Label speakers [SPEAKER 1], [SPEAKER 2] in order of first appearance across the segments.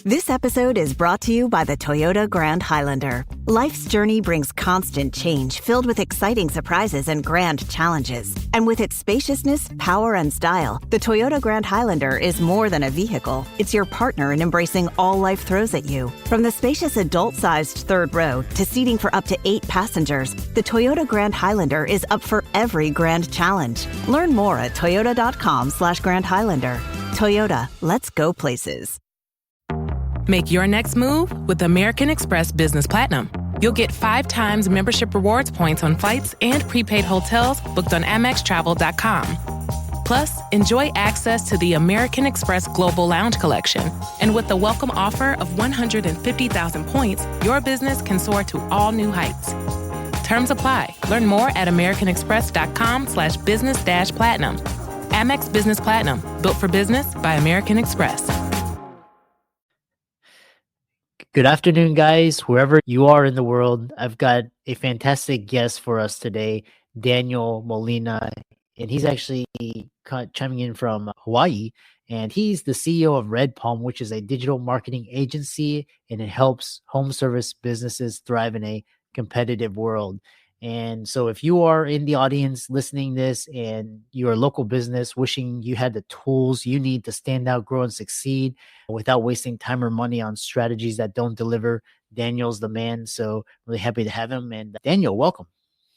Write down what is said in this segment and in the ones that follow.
[SPEAKER 1] This episode is brought to you by the Toyota Grand Highlander. Life's journey brings constant change filled with exciting surprises and grand challenges. And with its spaciousness, power, and style, the Toyota Grand Highlander is more than a vehicle. It's your partner in embracing all life throws at you. From the spacious adult-sized third row to seating for up to 8 passengers, the Toyota Grand Highlander is up for every grand challenge. Learn more at toyota.com/Grand Highlander. Toyota, let's go places.
[SPEAKER 2] Make your next move with American Express Business Platinum. You'll get 5 times membership rewards points on flights and prepaid hotels booked on AmexTravel.com. Plus, enjoy access to the American Express Global Lounge Collection. And with the welcome offer of 150,000 points, your business can soar to all new heights. Terms apply. Learn more at americanexpress.com/business-platinum. Amex Business Platinum, built for business by American Express.
[SPEAKER 3] Good afternoon, guys. Wherever you are in the world, I've got a fantastic guest for us today, Daniel Molina, and he's actually chiming in from Hawaii, and he's the CEO of Red Palm, which is a digital marketing agency, and it helps home service businesses thrive in a competitive world. And so if you are in the audience listening this and you're a local business wishing you had the tools you need to stand out, grow, and succeed without wasting time or money on strategies that don't deliver, Daniel's the man. So really happy to have him. And Daniel, welcome.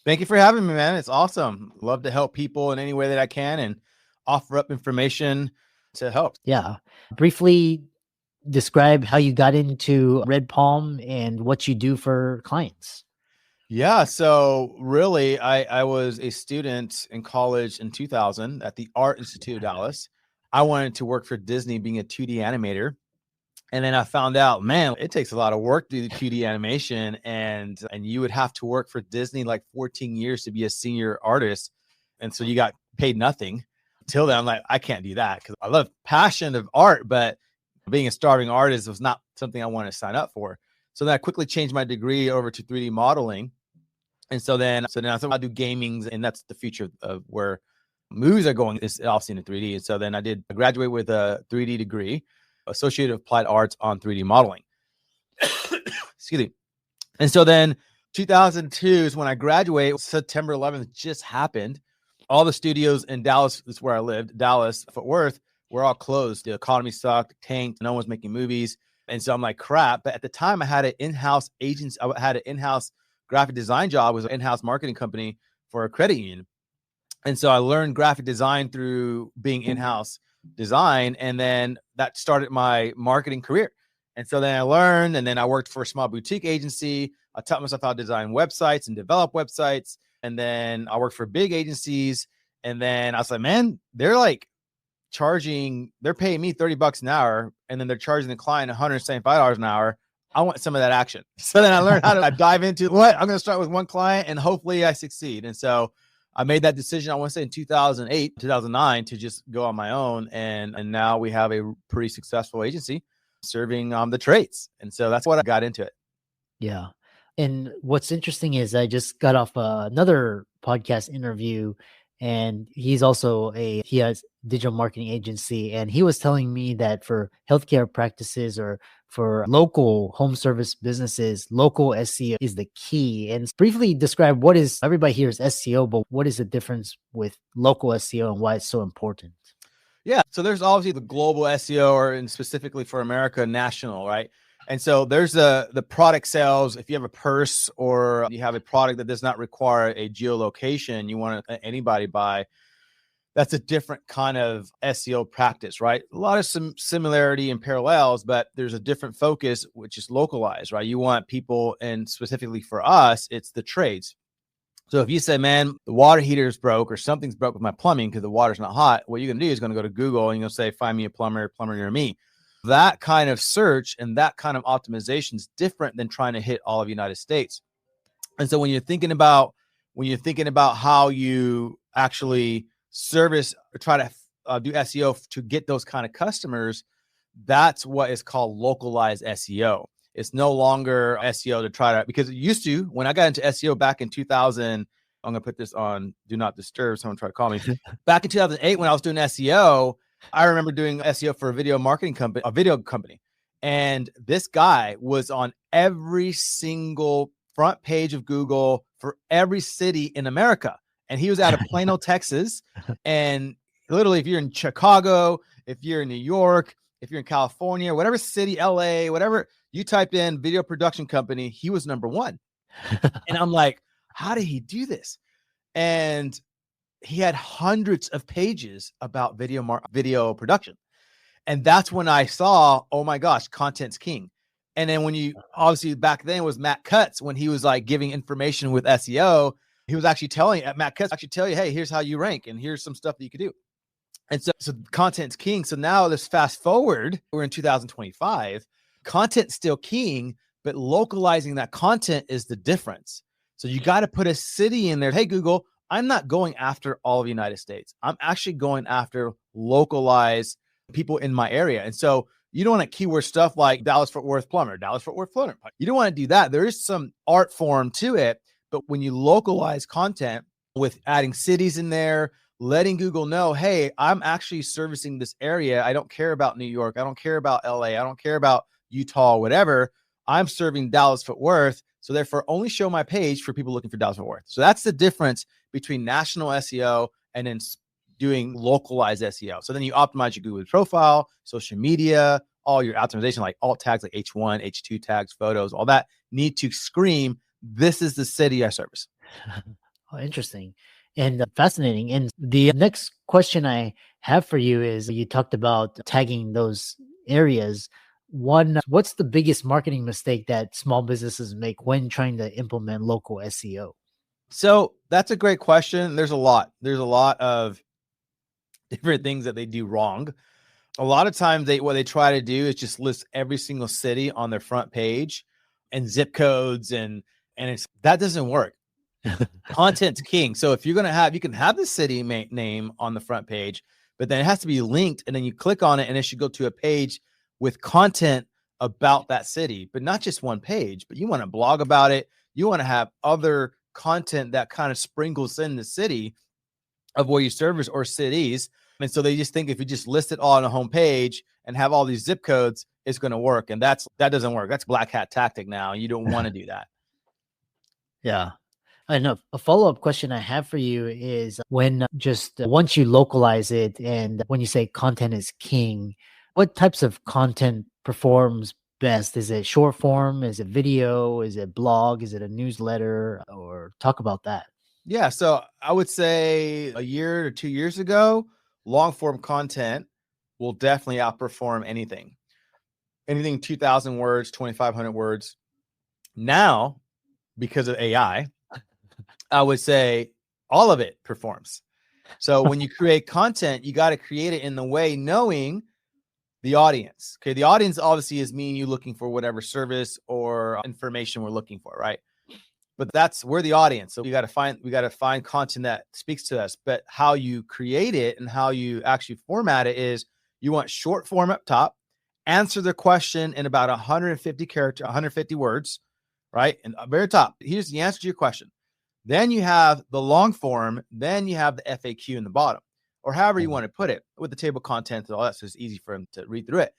[SPEAKER 4] Thank you for having me, man. It's awesome. Love to help people in any way that I can and offer up information to help.
[SPEAKER 3] Yeah. Briefly describe how you got into Red Palm and what you do for clients.
[SPEAKER 4] Yeah. So really, I was a student in college in 2000 at the Art Institute of Dallas. I wanted to work for Disney being a 2D animator. And then I found out, man, it takes a lot of work to do the 2D animation. And you would have to work for Disney like 14 years to be a senior artist. And so you got paid nothing. Till then, I'm like, I can't do that because I love passion of art, but being a starving artist was not something I wanted to sign up for. So then I quickly changed my degree over to 3D modeling. And so then I thought I'll do gaming, and that's the future of where movies are going, is obviously in 3D. And so then I graduate with a 3D degree, Associated Applied Arts on 3D modeling. Excuse me. And so then 2002 is when I graduate. September 11th just happened. All the studios in Dallas, is where I lived, Dallas, Fort Worth, were all closed. The economy sucked, tanked. No one was making movies. And so I'm like, crap. But at the time I had an in-house agency. I had an in-house graphic design job, was an in-house marketing company for a credit union. And so I learned graphic design through being in-house design. And then that started my marketing career. And so then I learned, and then I worked for a small boutique agency. I taught myself how to design websites and develop websites. And then I worked for big agencies. And then I was like, man, they're paying me $30 an hour. And then they're charging the client $175 an hour. I want some of that action. So then I learned how to dive into what I'm going to start with one client and hopefully I succeed. And so I made that decision, I want to say in 2008, 2009 to just go on my own. And now we have a pretty successful agency serving the trades. And so that's what I got into it.
[SPEAKER 3] Yeah. And what's interesting is I just got off another podcast interview, and he has digital marketing agency. And he was telling me that for healthcare practices or for local home service businesses, local SEO is the key. And briefly describe everybody hears SEO, but what is the difference with local SEO and why it's so important?
[SPEAKER 4] Yeah. So there's obviously the global SEO, and specifically for America, national, right? And so there's the product sales. If you have a purse or you have a product that does not require a geolocation, you want anybody buy, that's a different kind of SEO practice, right? A lot of some similarity and parallels, but there's a different focus, which is localized, right? You want people, and specifically for us, it's the trades. So if you say, man, the water heater is broke or something's broke with my plumbing because the water's not hot, what you're going to do is going to go to Google and you'll say, find me a plumber near me. That kind of search and that kind of optimization is different than trying to hit all of the United States. And so when you're thinking about how you actually service or try to do SEO to get those kind of customers, that's what is called localized SEO. It's no longer SEO to try to, because it used to, when I got into SEO back in 2000, I'm going to put this on Do Not Disturb. Someone tried to call me. Back in 2008, when I was doing SEO, I remember doing SEO for a video marketing company, a video company. And this guy was on every single front page of Google for every city in America. And he was out of Plano, Texas. And literally, if you're in Chicago, if you're in New York, if you're in California, whatever city, LA, whatever you typed in video production company, he was number one. And I'm like, how did he do this? And he had hundreds of pages about video production. And that's when I saw, oh my gosh, content's king. And then when you obviously back then it was Matt Cutts, when he was like giving information with SEO, he was actually telling Matt Cutts actually tell you, hey, here's how you rank and here's some stuff that you could do. And so content's king. So now let's fast forward. We're in 2025. Content's still king, but localizing that content is the difference. So you got to put a city in there. Hey, Google, I'm not going after all of the United States. I'm actually going after localized people in my area. And so you don't want to keyword stuff like Dallas-Fort Worth plumber, Dallas-Fort Worth plumber. You don't want to do that. There is some art form to it, but when you localize content with adding cities in there, letting Google know, hey, I'm actually servicing this area. I don't care about New York. I don't care about LA. I don't care about Utah, whatever. I'm serving Dallas-Fort Worth. So therefore only show my page for people looking for Dallas-Fort Worth. So that's the difference between national SEO and then doing localized SEO. So then you optimize your Google profile, social media, all your optimization, like alt tags, like H1, H2 tags, photos, all that need to scream, this is the city I service.
[SPEAKER 3] Oh, interesting and fascinating. And the next question I have for you is, you talked about tagging those areas. One, what's the biggest marketing mistake that small businesses make when trying to implement local SEO?
[SPEAKER 4] So that's a great question. There's a lot of different things that they do wrong. A lot of times what they try to do is just list every single city on their front page and zip codes and that doesn't work. Content's king. So if you're going to have, you can have the city name on the front page, but then it has to be linked and then you click on it and it should go to a page with content about that city, but not just one page, but you want to blog about it. You want to have other content that kind of sprinkles in the city of where you service or cities. And so they just think if you just list it all on a home page and have all these zip codes, it's going to work. And that doesn't work. That's black hat tactic now. You don't want to do that.
[SPEAKER 3] Yeah. I know. A follow-up question I have for you is, when once you localize it and when you say content is king, what types of content performs best? Is it short form? Is it video? Is it blog? Is it a newsletter? Or talk about that.
[SPEAKER 4] Yeah. So I would say a year or 2 years ago, long form content will definitely outperform anything 2,000 words, 2,500 words. Now, because of AI, I would say all of it performs. So when you create content, you got to create it in the way knowing the audience. Okay. The audience obviously is me and you looking for whatever service or information we're looking for, right? But we're the audience. So we got to find content that speaks to us. But how you create it and how you actually format it is, you want short form up top, answer the question in about 150 words, right? And very top, here's the answer to your question. Then you have the long form, then you have the FAQ in the bottom, or however you want to put it, with the table contents and all that. So it's easy for them to read through it.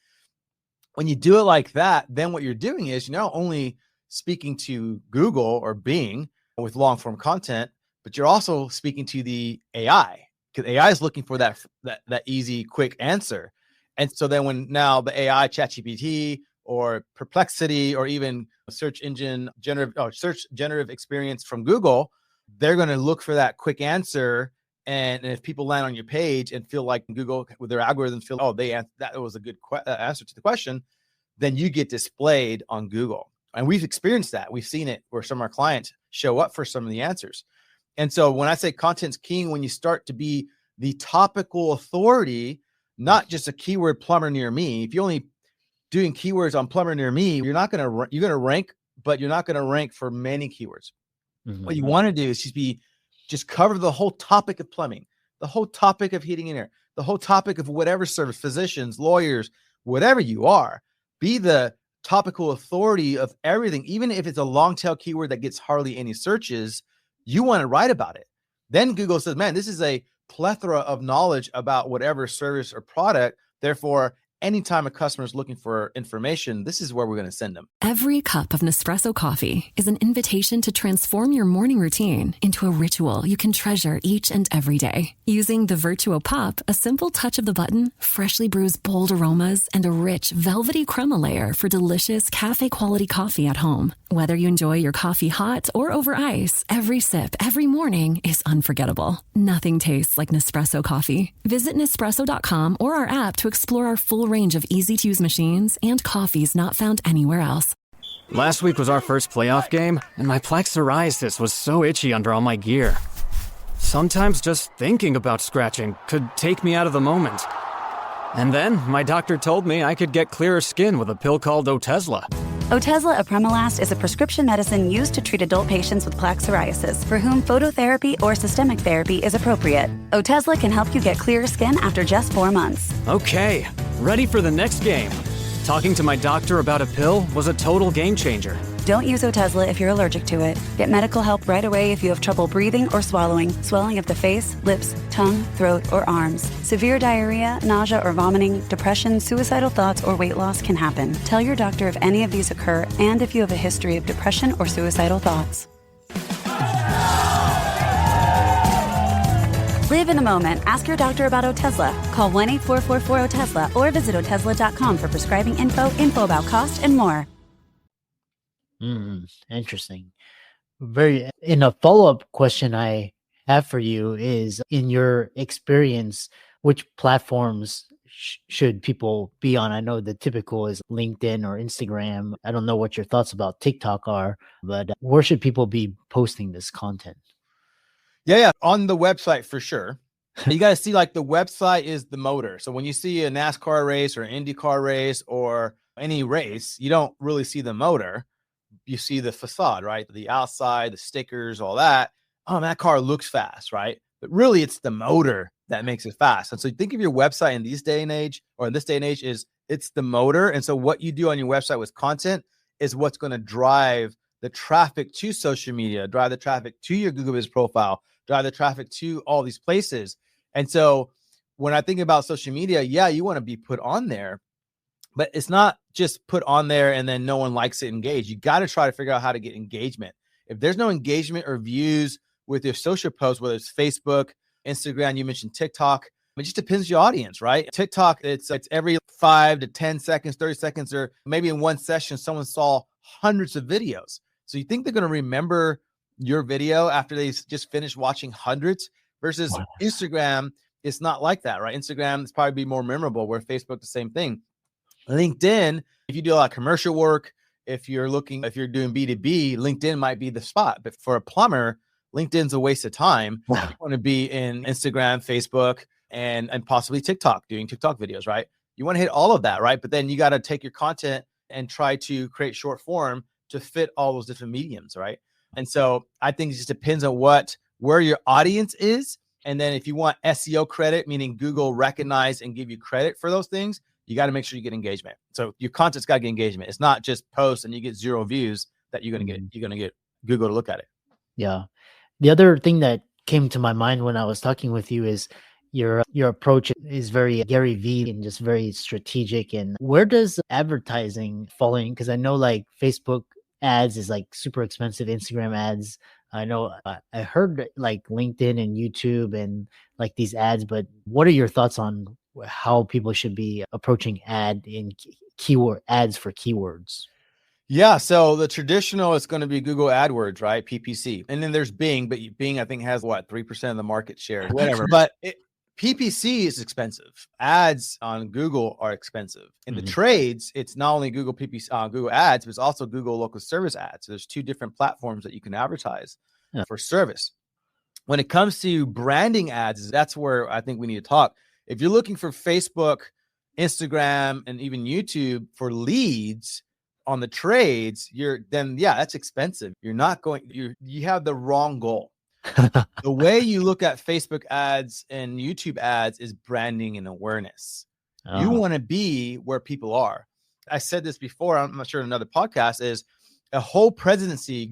[SPEAKER 4] When you do it like that, then what you're doing is you're not only speaking to Google or Bing with long form content, but you're also speaking to the AI, because AI is looking for that easy, quick answer. And so then when now the AI, ChatGPT or Perplexity or even search generative experience from Google, they're going to look for that quick answer. And if people land on your page and feel like Google with their algorithms feel, oh, that was a good answer to the question, then you get displayed on Google. And we've experienced that. We've seen it where some of our clients show up for some of the answers. And so when I say content's king, when you start to be the topical authority, not just a keyword plumber near me. If you're only doing keywords on plumber near me, you're going to rank, but you're not going to rank for many keywords. Mm-hmm. What you want to do is just cover the whole topic of plumbing, the whole topic of heating and air, the whole topic of whatever service, physicians, lawyers, whatever you are. Be the topical authority of everything. Even if it's a long tail keyword that gets hardly any searches, you want to write about it. Then Google says, man, this is a plethora of knowledge about whatever service or product. Therefore, anytime a customer is looking for information, this is where we're going to send them.
[SPEAKER 5] Every cup of Nespresso coffee is an invitation to transform your morning routine into a ritual you can treasure each and every day. Using the Virtuo Pop, a simple touch of the button freshly brews bold aromas and a rich, velvety crema layer for delicious cafe-quality coffee at home. Whether you enjoy your coffee hot or over ice, every sip, every morning is unforgettable. Nothing tastes like Nespresso coffee. Visit Nespresso.com or our app to explore our full range of easy-to-use machines and coffees not found anywhere else.
[SPEAKER 6] Last week was our first playoff game, and my plaque psoriasis was so itchy under all my gear. Sometimes just thinking about scratching could take me out of the moment. And then my doctor told me I could get clearer skin with a pill called Otezla.
[SPEAKER 7] Otezla apremilast is a prescription medicine used to treat adult patients with plaque psoriasis for whom phototherapy or systemic therapy is appropriate. Otezla can help you get clearer skin after just 4 months.
[SPEAKER 6] Okay, ready for the next game. Talking to my doctor about a pill was a total game changer.
[SPEAKER 7] Don't use Otezla if you're allergic to it. Get medical help right away if you have trouble breathing or swallowing, swelling of the face, lips, tongue, throat, or arms. Severe diarrhea, nausea or vomiting, depression, suicidal thoughts, or weight loss can happen. Tell your doctor if any of these occur and if you have a history of depression or suicidal thoughts. Live in the moment. Ask your doctor about Otezla. Call 1-844-4-OTEZLA or visit Otezla.com for prescribing info about cost, and more.
[SPEAKER 3] Interesting. In a follow-up question I have for you is, in your experience, which platforms should people be on? I know the typical is LinkedIn or Instagram. I don't know what your thoughts about TikTok are, but where should people be posting this content?
[SPEAKER 4] Yeah. On the website for sure. You got to see, like, the website is the motor. So when you see a NASCAR race or IndyCar race or any race, you don't really see the motor. You see the facade, right? The outside, the stickers, all that. Oh, that car looks fast, right? But really, it's the motor that makes it fast. And so think of your website in this day and age, is it's the motor. And so what you do on your website with content is what's going to drive the traffic to social media, drive the traffic to your Google Business profile, drive the traffic to all these places. And so when I think about social media, yeah, you want to be put on there, but it's not just put on there and then no one likes it, engage. You got to try to figure out how to get engagement. If there's no engagement or views with your social posts, whether it's Facebook, Instagram, you mentioned TikTok, it just depends on your audience, right? TikTok, it's every 5 to 10 seconds, 30 seconds, or maybe in one session, someone saw hundreds of videos. So you think they're going to remember your video after they just finished watching hundreds? Versus Instagram, it's not like that, right? Instagram is probably be more memorable, where Facebook, the same thing. LinkedIn, if you do a lot of commercial work, if you're doing B2B, LinkedIn might be the spot. But for a plumber, LinkedIn's a waste of time. You want to be in Instagram, Facebook, and possibly TikTok, doing TikTok videos, right? You want to hit all of that, right? But then you got to take your content and try to create short form to fit all those different mediums, right? And so I think it just depends on where your audience is. And then if you want SEO credit, meaning Google recognize and give you credit for those things, you got to make sure you get engagement. So your content's got to get engagement. It's not just post and you get 0 views that you're going to get Google to look at it.
[SPEAKER 3] Yeah. The other thing that came to my mind when I was talking with you is your approach is very Gary Vee and just very strategic. And where does advertising fall in? Because I know, like, Facebook ads is like super expensive, Instagram ads. I know I heard like LinkedIn and YouTube and like these ads, but what are your thoughts on how people should be approaching keyword ads for keywords?
[SPEAKER 4] Yeah. So the traditional is going to be Google AdWords, right? PPC. And then there's Bing, but Bing, I think, has 3% of the market share, whatever. But PPC is expensive. Ads on Google are expensive. In the trades, it's not only Google PPC, Google Ads, but it's also Google Local Service Ads. So there's 2 different platforms that you can advertise for service. When it comes to branding ads, that's where I think we need to talk. If you're looking for Facebook, Instagram, and even YouTube for leads on the trades, that's expensive. You have the wrong goal. The way you look at Facebook ads and YouTube ads is branding and awareness. You want to be where people are. I said this before, I'm not sure in another podcast, is a whole presidency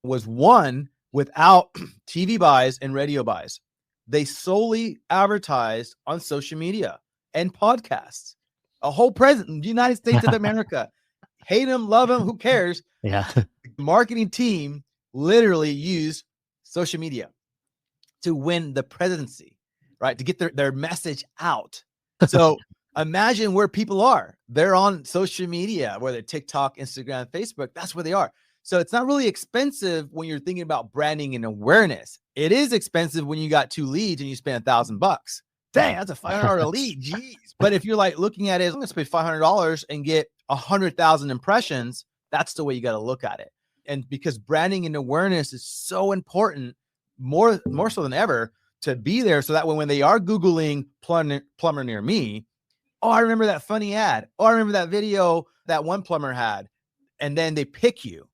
[SPEAKER 4] was won without TV buys and radio buys. They solely advertised on social media and podcasts. A whole president, United States of America. Hate him, love him, who cares?
[SPEAKER 3] Yeah.
[SPEAKER 4] The marketing team literally used social media to win the presidency, right? To get their message out. So imagine where people are. They're on social media, whether TikTok, Instagram, Facebook, that's where they are. So it's not really expensive when you're thinking about branding and awareness. It is expensive when you got 2 leads and you spend $1,000. Dang, that's a $500 lead. Jeez. But if you're like looking at it, I'm going to spend $500 and get 100,000 impressions, that's the way you got to look at it. And because branding and awareness is so important, more so than ever, to be there so that when they are Googling plumber near me, oh, I remember that funny ad. Oh, I remember that video that one plumber had. And then they pick you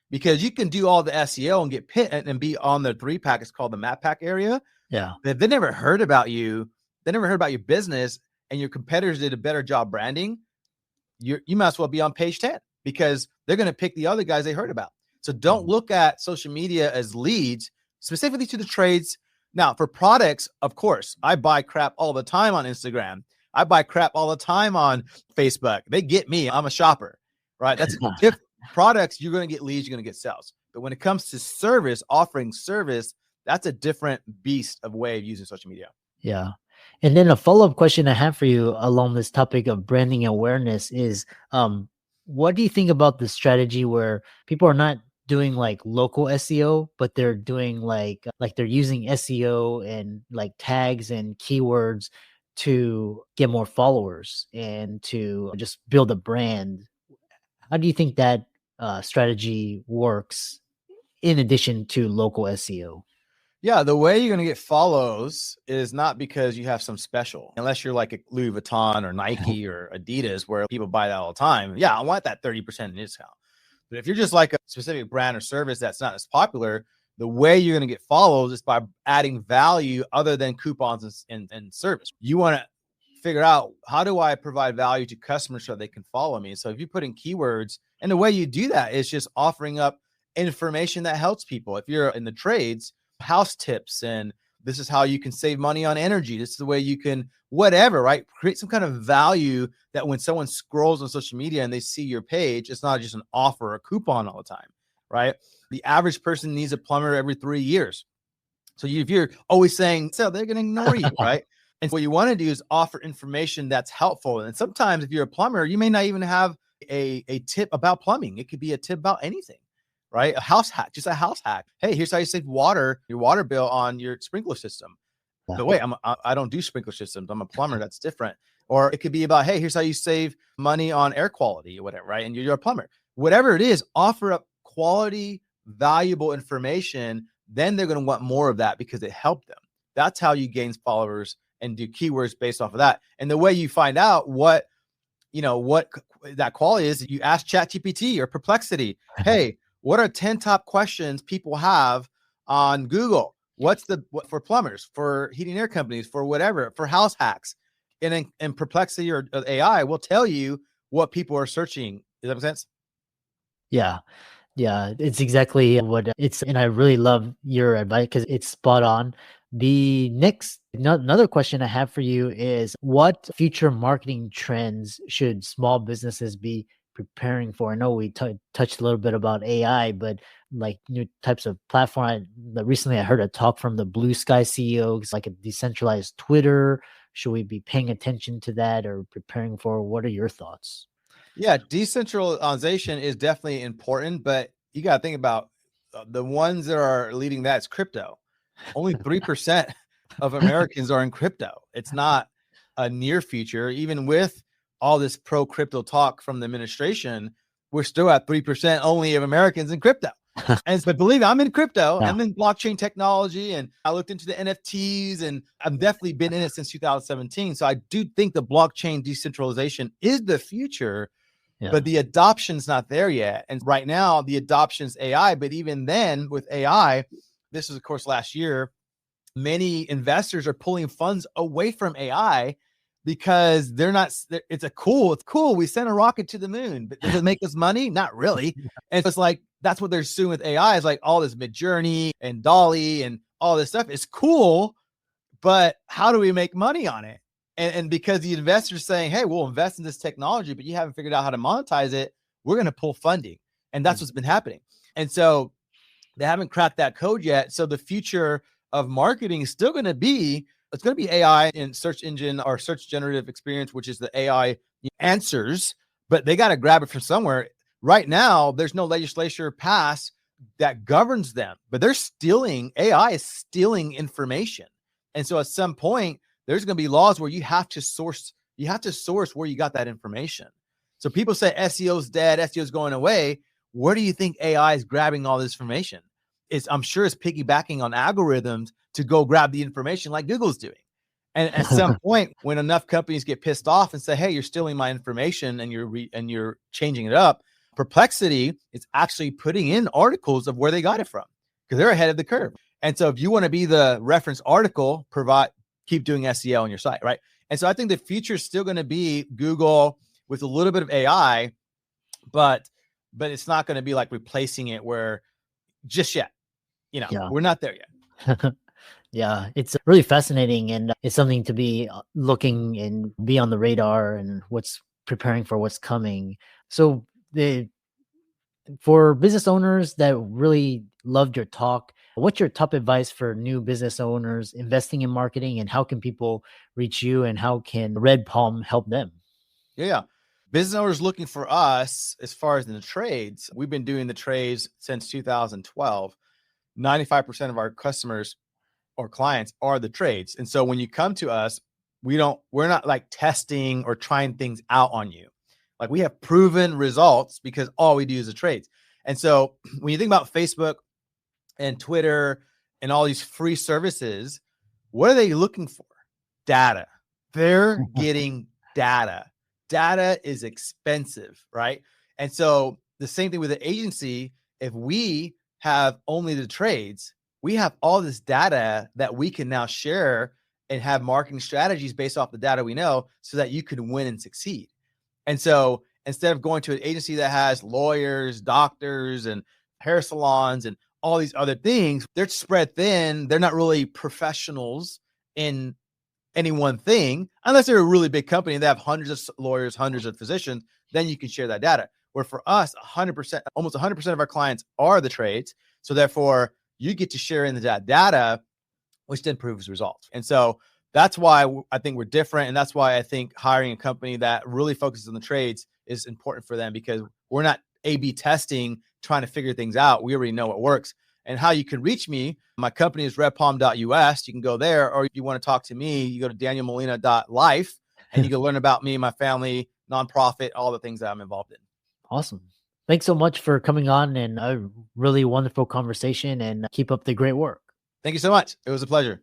[SPEAKER 4] because you can do all the SEO and get picked and be on the 3-pack. It's called the map pack area.
[SPEAKER 3] Yeah.
[SPEAKER 4] But if they never heard about you, they never heard about your business, and your competitors did a better job branding, you might as well be on page 10 because they're going to pick the other guys they heard about. So don't look at social media as leads, specifically to the trades. Now, for products, of course, I buy crap all the time on Instagram. I buy crap all the time on Facebook. They get me. I'm a shopper, right? That's if products, you're going to get leads, you're going to get sales. But when it comes to service, offering service, that's a different beast of way of using social media.
[SPEAKER 3] Yeah. And then a follow-up question I have for you along this topic of branding awareness is, what do you think about the strategy where people are not doing like local SEO, but they're doing like they're using SEO and like tags and keywords to get more followers and to just build a brand? How do you think that strategy works in addition to local SEO?
[SPEAKER 4] Yeah, the way you're going to get follows is not because you have some special, unless you're like a Louis Vuitton or Nike or Adidas where people buy that all the time. Yeah, I want that 30% discount. But if you're just like a specific brand or service that's not as popular, the way you're going to get follows is by adding value other than coupons and service. You want to figure out, how do I provide value to customers so they can follow me? So if you put in keywords, and the way you do that is just offering up information that helps people. If you're in the trades, house tips, and this is how you can save money on energy. This is the way you can whatever, right? Create some kind of value that when someone scrolls on social media and they see your page, it's not just an offer or a coupon all the time, right? The average person needs a plumber every 3 years. So if you're always saying, so they're going to ignore you, right? And what you want to do is offer information that's helpful. And sometimes if you're a plumber, you may not even have a tip about plumbing. It could be a tip about anything. Right? A house hack, just a house hack. Hey, here's how you save your water bill on your sprinkler system. But wait, I don't do sprinkler systems. I'm a plumber. That's different. Or it could be about, hey, here's how you save money on air quality or whatever, right? And you're a plumber. Whatever it is, offer up quality, valuable information. Then they're going to want more of that because it helped them. That's how you gain followers and do keywords based off of that. And the way you find out what that quality is, you ask ChatGPT or Perplexity, hey, what are 10 top questions people have on Google? What for plumbers, for heating air companies, for whatever, for house hacks? And Perplexity or AI will tell you what people are searching. Does that make sense?
[SPEAKER 3] Yeah. Yeah. It's exactly what it's, and I really love your advice because it's spot on. The next, another question I have for you is, what future marketing trends should small businesses be preparing for? I know we touched a little bit about AI, but like new types of platform. Recently I heard a talk from the Blue Sky CEO. It's like a decentralized Twitter. Should we be paying attention to that or preparing for? What are your thoughts?
[SPEAKER 4] Yeah, decentralization is definitely important, but you got to think about the ones that are leading that. It's crypto. Only 3% of Americans are in crypto. It's not a near future, even with all this pro crypto talk from the administration. We're still at 3% only of Americans in crypto. But believe me, I'm in crypto. Yeah. I'm in blockchain technology, and I looked into the NFTs, and I've definitely been in it since 2017. So I do think the blockchain decentralization is the future, but the adoption's not there yet. And right now the adoption's AI, but even then with AI, this was of course last year, many investors are pulling funds away from AI because it's cool. We sent a rocket to the moon, but does it make us money? Not really. And it's like, that's what they're suing with AI, is like all this Midjourney and Dolly and all this stuff is cool, but how do we make money on it? And because the investors saying, hey, we'll invest in this technology, but you haven't figured out how to monetize it, we're going to pull funding. And that's what's been happening. And so they haven't cracked that code yet. So the future of marketing is still going to be, it's going to be AI and search engine or search generative experience, which is the AI answers, but they got to grab it from somewhere. Right now, there's no legislature passed that governs them, but they're stealing, AI is stealing information. And so at some point, there's going to be laws where you have to source where you got that information. So people say SEO is dead, SEO is going away. Where do you think AI is grabbing all this information? I'm sure it's piggybacking on algorithms to go grab the information like Google's doing. And at some point, when enough companies get pissed off and say, hey, you're stealing my information and you're changing it up, Perplexity is actually putting in articles of where they got it from because they're ahead of the curve. And so if you want to be the reference article, keep doing SEO on your site, right? And so I think the future is still going to be Google with a little bit of AI, but it's not going to be like replacing it where just yet, we're not there yet.
[SPEAKER 3] Yeah, it's really fascinating, and it's something to be looking and be on the radar and preparing for what's coming. So for business owners that really loved your talk, what's your top advice for new business owners investing in marketing, and how can people reach you, and how can Red Palm help them?
[SPEAKER 4] Yeah. Business owners looking for us as far as in the trades. We've been doing the trades since 2012. 95% of our customers or clients are the trades. And so when you come to us, we're not like testing or trying things out on you. Like we have proven results because all we do is the trades. And so when you think about Facebook and Twitter and all these free services, what are they looking for? Data. They're getting data. Data is expensive, right? And so the same thing with the agency, if we have only the trades, we have all this data that we can now share and have marketing strategies based off the data we know so that you can win and succeed. And so instead of going to an agency that has lawyers, doctors, and hair salons and all these other things, they're spread thin. They're not really professionals in any one thing, unless they're a really big company and they have hundreds of lawyers, hundreds of physicians, then you can share that data. Where for us, 100%, almost 100% of our clients are the trades. So therefore, you get to share in that data, which then proves results. And so that's why I think we're different. And that's why I think hiring a company that really focuses on the trades is important for them, because we're not A/B testing, trying to figure things out. We already know what works. And how you can reach me, my company is redpalm.us. You can go there, or if you want to talk to me, you go to danielmolina.life and you can learn about me, my family, nonprofit, all the things that I'm involved in.
[SPEAKER 3] Awesome. Thanks so much for coming on, and a really wonderful conversation, and keep up the great work.
[SPEAKER 4] Thank you so much. It was a pleasure.